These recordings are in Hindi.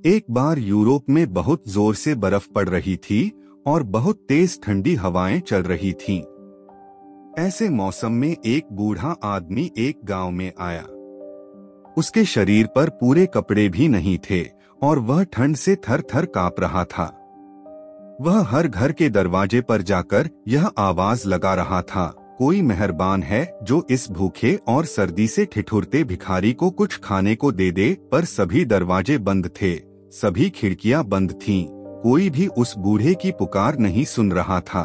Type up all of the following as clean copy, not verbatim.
एक बार यूरोप में बहुत जोर से बर्फ पड़ रही थी और बहुत तेज ठंडी हवाएं चल रही थीं। ऐसे मौसम में एक बूढ़ा आदमी एक गांव में आया। उसके शरीर पर पूरे कपड़े भी नहीं थे और वह ठंड से थर थर कांप रहा था। वह हर घर के दरवाजे पर जाकर यह आवाज लगा रहा था, कोई मेहरबान है जो इस भूखे और सर्दी से ठिठुरते भिखारी को कुछ खाने को दे दे। पर सभी दरवाजे बंद थे, सभी खिड़कियां बंद थीं, कोई भी उस बूढ़े की पुकार नहीं सुन रहा था।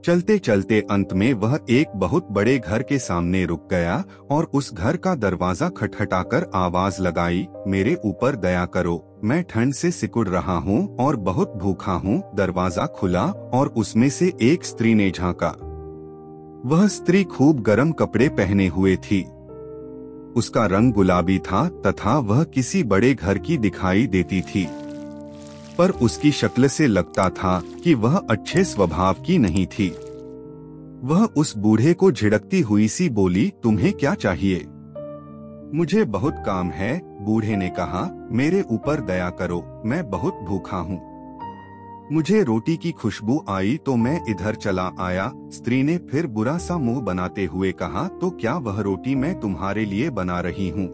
चलते चलते अंत में वह एक बहुत बड़े घर के सामने रुक गया और उस घर का दरवाजा खटखटाकर आवाज लगाई, मेरे ऊपर दया करो, मैं ठंड से सिकुड़ रहा हूँ और बहुत भूखा हूँ। दरवाजा खुला और उसमें से एक स्त्री ने झांका। वह स्त्री खूब गर्म कपड़े पहने हुए थी। उसका रंग गुलाबी था तथा वह किसी बड़े घर की दिखाई देती थी, पर उसकी शक्ल से लगता था कि वह अच्छे स्वभाव की नहीं थी। वह उस बूढ़े को झिड़कती हुई सी बोली, तुम्हें क्या चाहिए? मुझे बहुत काम है, बूढ़े ने कहा, मेरे ऊपर दया करो, मैं बहुत भूखा हूँ। मुझे रोटी की खुशबू आई तो मैं इधर चला आया। स्त्री ने फिर बुरा सा मुंह बनाते हुए कहा, तो क्या वह रोटी मैं तुम्हारे लिए बना रही हूँ?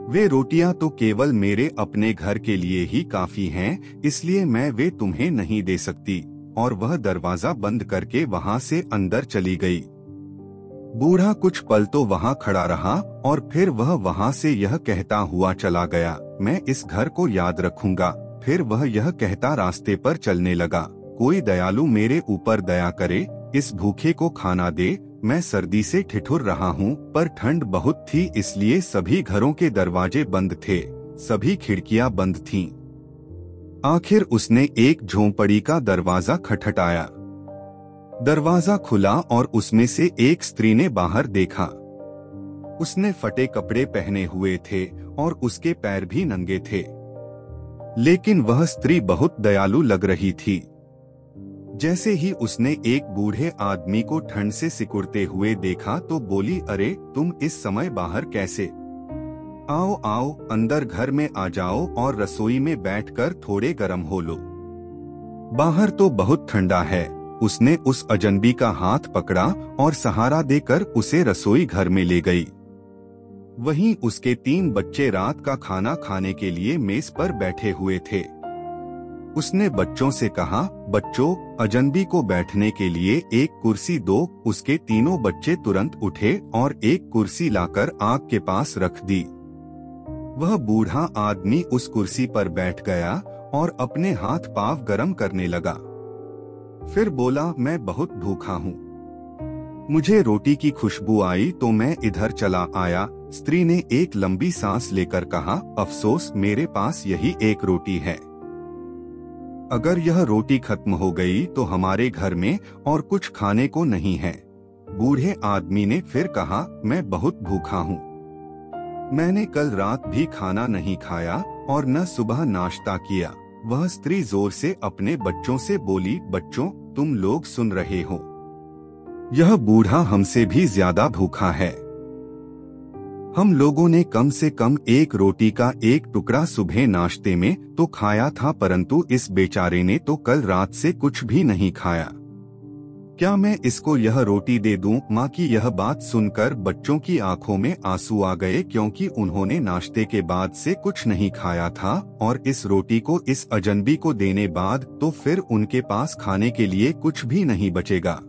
वे रोटियां तो केवल मेरे अपने घर के लिए ही काफी हैं, इसलिए मैं वे तुम्हें नहीं दे सकती। और वह दरवाजा बंद करके वहां से अंदर चली गई। बूढ़ा कुछ पल तो वहां खड़ा रहा और फिर वह वहां से यह कहता हुआ चला गया, मैं इस घर को याद रखूंगा। फिर वह यह कहता रास्ते पर चलने लगा, कोई दयालु मेरे ऊपर दया करे, इस भूखे को खाना दे, मैं सर्दी से ठिठुर रहा हूँ। पर ठंड बहुत थी, इसलिए सभी घरों के दरवाजे बंद थे, सभी खिड़कियां बंद थीं। आखिर उसने एक झोंपड़ी का दरवाजा खटखटाया। दरवाजा खुला और उसमें से एक स्त्री ने बाहर देखा। उसने फटे कपड़े पहने हुए थे और उसके पैर भी नंगे थे, लेकिन वह स्त्री बहुत दयालु लग रही थी। जैसे ही उसने एक बूढ़े आदमी को ठंड से सिकुड़ते हुए देखा तो बोली, अरे तुम इस समय बाहर कैसे? आओ आओ, अंदर घर में आ जाओ और रसोई में बैठकर थोड़े गर्म हो लो। बाहर तो बहुत ठंडा है। उसने उस अजनबी का हाथ पकड़ा और सहारा देकर उसे रसोई घर में ले गई। वहीं उसके 3 बच्चे रात का खाना खाने के लिए मेज पर बैठे हुए थे। उसने बच्चों से कहा, बच्चों, अजनबी को बैठने के लिए एक कुर्सी दो। उसके तीनों बच्चे तुरंत उठे और एक कुर्सी लाकर आग के पास रख दी। वह बूढ़ा आदमी उस कुर्सी पर बैठ गया और अपने हाथ पांव गरम करने लगा। फिर बोला, मैं बहुत भूखा हूँ, मुझे रोटी की खुशबू आई तो मैं इधर चला आया। स्त्री ने एक लंबी सांस लेकर कहा, अफसोस, मेरे पास यही एक रोटी है। अगर यह रोटी खत्म हो गई तो हमारे घर में और कुछ खाने को नहीं है। बूढ़े आदमी ने फिर कहा, मैं बहुत भूखा हूँ, मैंने कल रात भी खाना नहीं खाया और न सुबह नाश्ता किया। वह स्त्री जोर से अपने बच्चों से बोली, बच्चों, तुम लोग सुन रहे हो, यह बूढ़ा हमसे भी ज्यादा भूखा है। हम लोगों ने कम से कम एक रोटी का एक टुकड़ा सुबह नाश्ते में तो खाया था, परंतु इस बेचारे ने तो कल रात से कुछ भी नहीं खाया। क्या मैं इसको यह रोटी दे दूं? माँ की यह बात सुनकर बच्चों की आंखों में आंसू आ गए, क्योंकि उन्होंने नाश्ते के बाद से कुछ नहीं खाया था और इस रोटी को इस अजनबी को देने बाद तो फिर उनके पास खाने के लिए कुछ भी नहीं बचेगा।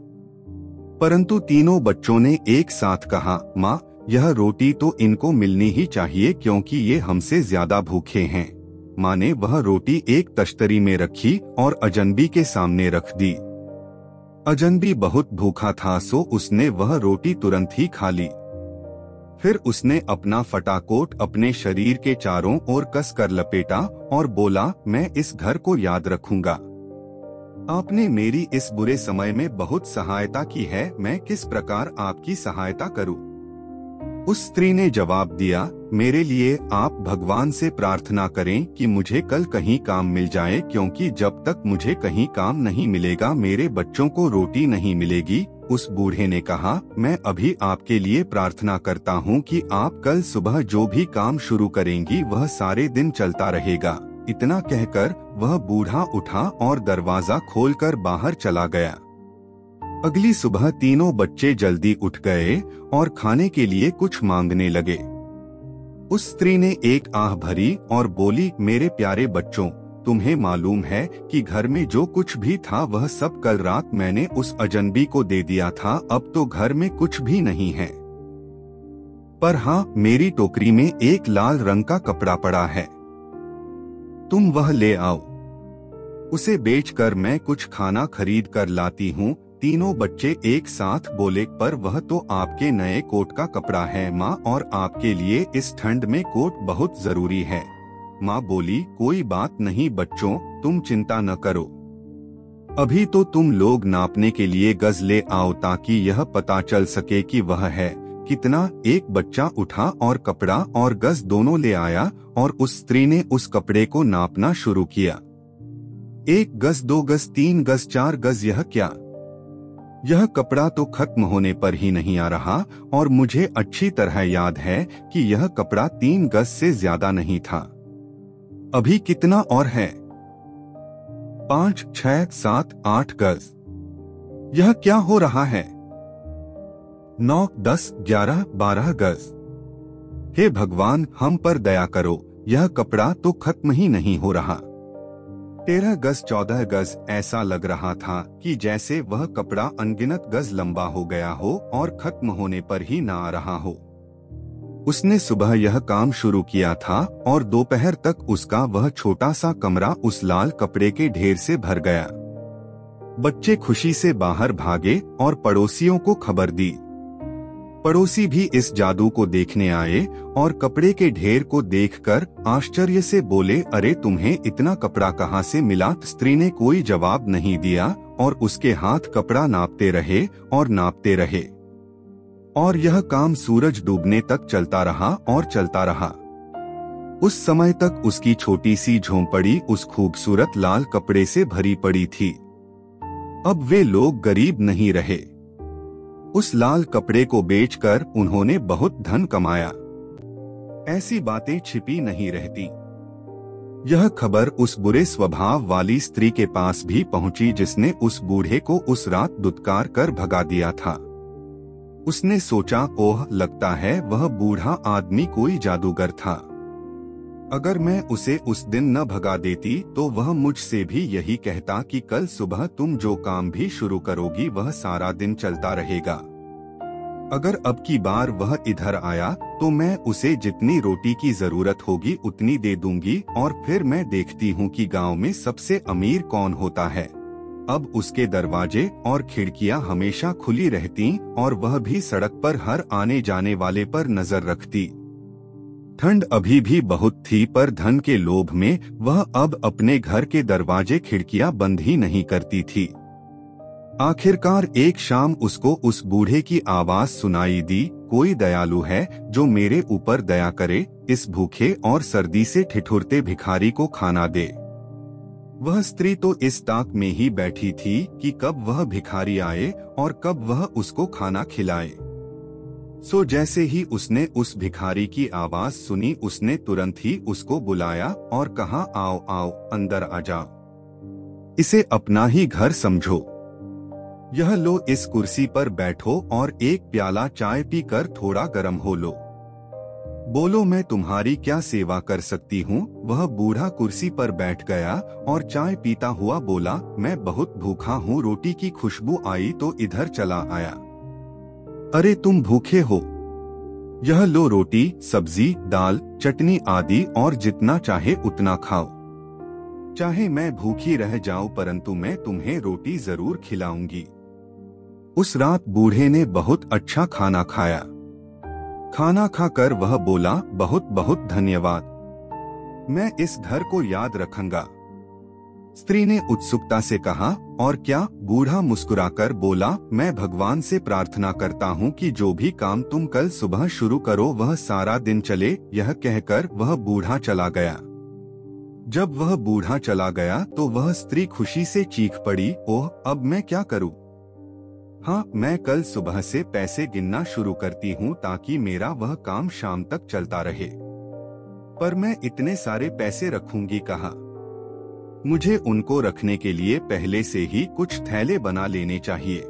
परंतु तीनों बच्चों ने एक साथ कहा, माँ, यह रोटी तो इनको मिलनी ही चाहिए क्योंकि ये हमसे ज्यादा भूखे हैं। माँ ने वह रोटी एक तश्तरी में रखी और अजनबी के सामने रख दी। अजनबी बहुत भूखा था, सो उसने वह रोटी तुरंत ही खा ली। फिर उसने अपना फटा कोट अपने शरीर के चारों ओर कस कर लपेटा और बोला, मैं इस घर को याद रखूंगा। आपने मेरी इस बुरे समय में बहुत सहायता की है, मैं किस प्रकार आपकी सहायता करूं? उस स्त्री ने जवाब दिया, मेरे लिए आप भगवान से प्रार्थना करें कि मुझे कल कहीं काम मिल जाए, क्योंकि जब तक मुझे कहीं काम नहीं मिलेगा मेरे बच्चों को रोटी नहीं मिलेगी। उस बूढ़े ने कहा, मैं अभी आपके लिए प्रार्थना करता हूँ कि आप कल सुबह जो भी काम शुरू करेंगी वह सारे दिन चलता रहेगा। इतना कहकर वह बूढ़ा उठा और दरवाजा खोलकर बाहर चला गया। अगली सुबह तीनों बच्चे जल्दी उठ गए और खाने के लिए कुछ मांगने लगे। उस स्त्री ने एक आह भरी और बोली, मेरे प्यारे बच्चों, तुम्हें मालूम है कि घर में जो कुछ भी था वह सब कल रात मैंने उस अजनबी को दे दिया था। अब तो घर में कुछ भी नहीं है, पर हाँ, मेरी टोकरी में एक लाल रंग का कपड़ा पड़ा है, तुम वह ले आओ। उसे बेचकर मैं कुछ खाना खरीद कर लाती हूँ। तीनों बच्चे एक साथ बोले, पर वह तो आपके नए कोट का कपड़ा है माँ, और आपके लिए इस ठंड में कोट बहुत जरूरी है। माँ बोली, कोई बात नहीं बच्चों, तुम चिंता न करो। अभी तो तुम लोग नापने के लिए गज ले आओ ताकि यह पता चल सके कि वह है कितना। एक बच्चा उठा और कपड़ा और गज दोनों ले आया और उस स्त्री ने उस कपड़े को नापना शुरू किया। 1 गज, 2 गज, 3 गज, 4 गज। यह क्या? यह कपड़ा तो खत्म होने पर ही नहीं आ रहा, और मुझे अच्छी तरह याद है कि यह कपड़ा 3 गज से ज्यादा नहीं था। अभी कितना और है? 5, 6, 7, 8 गज। यह क्या हो रहा है? 9, 10, 11, 12 गज। हे भगवान, हम पर दया करो, यह कपड़ा तो खत्म ही नहीं हो रहा। 13 गज, 14 गज। ऐसा लग रहा था कि जैसे वह कपड़ा अनगिनत गज लंबा हो गया हो और खत्म होने पर ही ना आ रहा हो। उसने सुबह यह काम शुरू किया था और दोपहर तक उसका वह छोटा सा कमरा उस लाल कपड़े के ढेर से भर गया। बच्चे खुशी से बाहर भागे और पड़ोसियों को खबर दी। पड़ोसी भी इस जादू को देखने आए और कपड़े के ढेर को देखकर आश्चर्य से बोले, अरे तुम्हें इतना कपड़ा कहाँ से मिला? स्त्री ने कोई जवाब नहीं दिया और उसके हाथ कपड़ा नापते रहे और नापते रहे, और यह काम सूरज डूबने तक चलता रहा और चलता रहा। उस समय तक उसकी छोटी सी झोंपड़ी उस खूबसूरत लाल कपड़े से भरी पड़ी थी। अब वे लोग गरीब नहीं रहे। उस लाल कपड़े को बेचकर उन्होंने बहुत धन कमाया। ऐसी बातें छिपी नहीं रहती। यह खबर उस बुरे स्वभाव वाली स्त्री के पास भी पहुंची जिसने उस बूढ़े को उस रात दुत्कार कर भगा दिया था। उसने सोचा, ओह, लगता है वह बूढ़ा आदमी कोई जादूगर था। अगर मैं उसे उस दिन न भगा देती तो वह मुझसे भी यही कहता कि कल सुबह तुम जो काम भी शुरू करोगी वह सारा दिन चलता रहेगा। अगर अब की बार वह इधर आया तो मैं उसे जितनी रोटी की जरूरत होगी उतनी दे दूंगी, और फिर मैं देखती हूँ कि गांव में सबसे अमीर कौन होता है। अब उसके दरवाजे और खिड़कियां हमेशा खुली रहती और वह भी सड़क पर हर आने जाने वाले पर नजर रखती। ठंड अभी भी बहुत थी, पर धन के लोभ में वह अब अपने घर के दरवाजे खिड़कियां बंद ही नहीं करती थी। आखिरकार एक शाम उसको उस बूढ़े की आवाज सुनाई दी, कोई दयालु है जो मेरे ऊपर दया करे, इस भूखे और सर्दी से ठिठुरते भिखारी को खाना दे। वह स्त्री तो इस ताक में ही बैठी थी कि कब वह भिखारी आए और कब वह उसको खाना खिलाए। सो जैसे ही उसने उस भिखारी की आवाज सुनी उसने तुरंत ही उसको बुलाया और कहा, आओ आओ, अंदर आ जाओ, इसे अपना ही घर समझो। यह लो, इस कुर्सी पर बैठो और एक प्याला चाय पीकर थोड़ा गर्म हो लो। बोलो, मैं तुम्हारी क्या सेवा कर सकती हूँ? वह बूढ़ा कुर्सी पर बैठ गया और चाय पीता हुआ बोला, मैं बहुत भूखा हूँ। रोटी की खुशबू आई तो इधर चला आया। अरे तुम भूखे हो? यह लो रोटी, सब्जी, दाल, चटनी आदि, और जितना चाहे उतना खाओ। चाहे मैं भूखी रह जाऊं परंतु मैं तुम्हें रोटी जरूर खिलाऊंगी। उस रात बूढ़े ने बहुत अच्छा खाना खाया। खाना खाकर वह बोला, बहुत बहुत धन्यवाद, मैं इस घर को याद रखूंगा। स्त्री ने उत्सुकता से कहा, और क्या? बूढ़ा मुस्कुराकर बोला, मैं भगवान से प्रार्थना करता हूँ कि जो भी काम तुम कल सुबह शुरू करो वह सारा दिन चले। यह कहकर वह बूढ़ा चला गया। जब वह बूढ़ा चला गया तो वह स्त्री खुशी से चीख पड़ी, ओह, अब मैं क्या करूँ? हाँ, मैं कल सुबह से पैसे गिनना शुरू करती हूँ ताकि मेरा वह काम शाम तक चलता रहे। पर मैं इतने सारे पैसे रखूंगी कहाँ? मुझे उनको रखने के लिए पहले से ही कुछ थैले बना लेने चाहिए।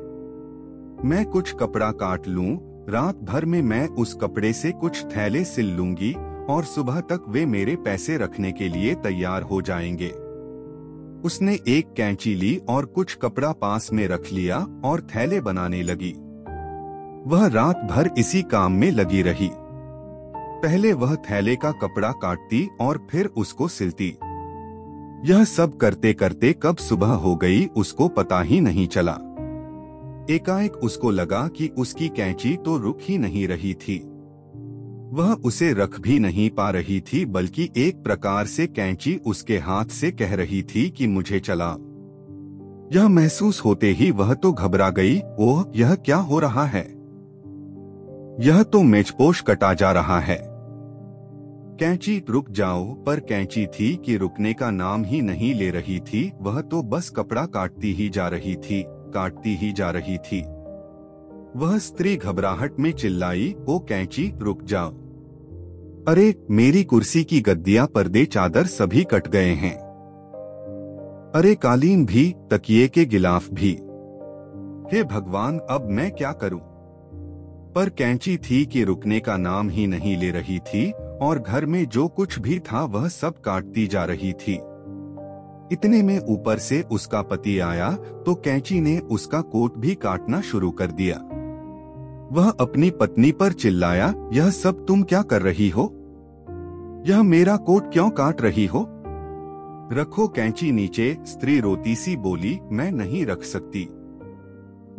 मैं कुछ कपड़ा काट लूं, रात भर में मैं उस कपड़े से कुछ थैले सिल लूंगी और सुबह तक वे मेरे पैसे रखने के लिए तैयार हो जाएंगे। उसने एक कैंची ली और कुछ कपड़ा पास में रख लिया और थैले बनाने लगी। वह रात भर इसी काम में लगी रही। पहले वह थैले का कपड़ा काटती और फिर उसको सिलती। यह सब करते करते कब सुबह हो गई उसको पता ही नहीं चला। एकाएक उसको लगा कि उसकी कैंची तो रुक ही नहीं रही थी। वह उसे रख भी नहीं पा रही थी, बल्कि एक प्रकार से कैंची उसके हाथ से कह रही थी कि मुझे चला। यह महसूस होते ही वह तो घबरा गई। ओह, यह क्या हो रहा है? यह तो मेजपोश कटा जा रहा है। कैंची रुक जाओ, पर कैंची थी कि रुकने का नाम ही नहीं ले रही थी। वह तो बस कपड़ा काटती ही जा रही थी, काटती ही जा रही थी। वह स्त्री घबराहट में चिल्लाई, ओ कैंची रुक जाओ। अरे, मेरी कुर्सी की गद्दियां, पर्दे, चादर सभी कट गए हैं। अरे, कालीन भी, तकिए के गिलाफ भी। हे भगवान, अब मैं क्या करूं? पर कैंची थी कि रुकने का नाम ही नहीं ले रही थी और घर में जो कुछ भी था वह सब काटती जा रही थी। इतने में ऊपर से उसका पति आया तो कैंची ने उसका कोट भी काटना शुरू कर दिया। वह अपनी पत्नी पर चिल्लाया, यह सब तुम क्या कर रही हो? यह मेरा कोट क्यों काट रही हो? रखो कैंची नीचे। स्त्री रोती सी बोली, मैं नहीं रख सकती।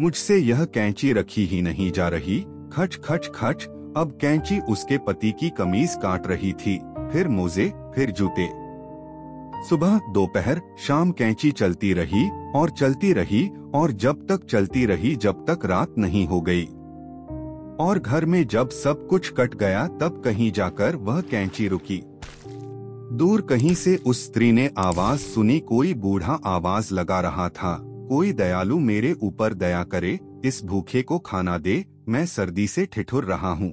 मुझसे यह कैंची रखी ही नहीं जा रही। खच खच खच। अब कैंची उसके पति की कमीज काट रही थी, फिर मोजे, फिर जूते। सुबह, दोपहर, शाम कैंची चलती रही और चलती रही और जब तक चलती रही जब तक रात नहीं हो गई। और घर में जब सब कुछ कट गया तब कहीं जाकर वह कैंची रुकी। दूर कहीं से उस स्त्री ने आवाज सुनी। कोई बूढ़ा आवाज लगा रहा था, कोई दयालु मेरे ऊपर दया करे, इस भूखे को खाना दे, मैं सर्दी से ठिठुर रहा हूँ।